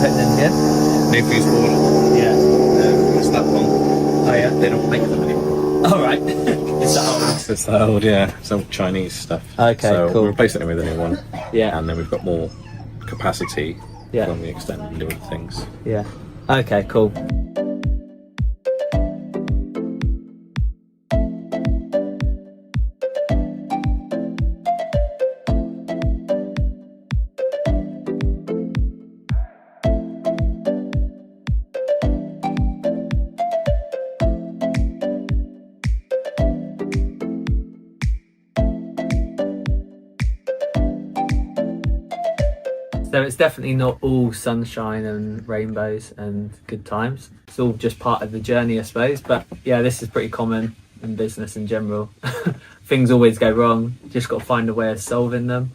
putting in here? New fuse board. Yeah. It's that one. Oh yeah. They don't make them anymore. All right. It's that old. It's that old, yeah. It's old Chinese stuff. Okay, so cool. we're replacing it with a new one. Yeah. And then we've got more capacity Yeah. when we extend and do other things. Yeah. Okay, cool. So it's definitely not all sunshine and rainbows and good times. It's all just part of the journey, I suppose. But yeah, this is pretty common in business in general. Things always go wrong. Just got to find a way of solving them.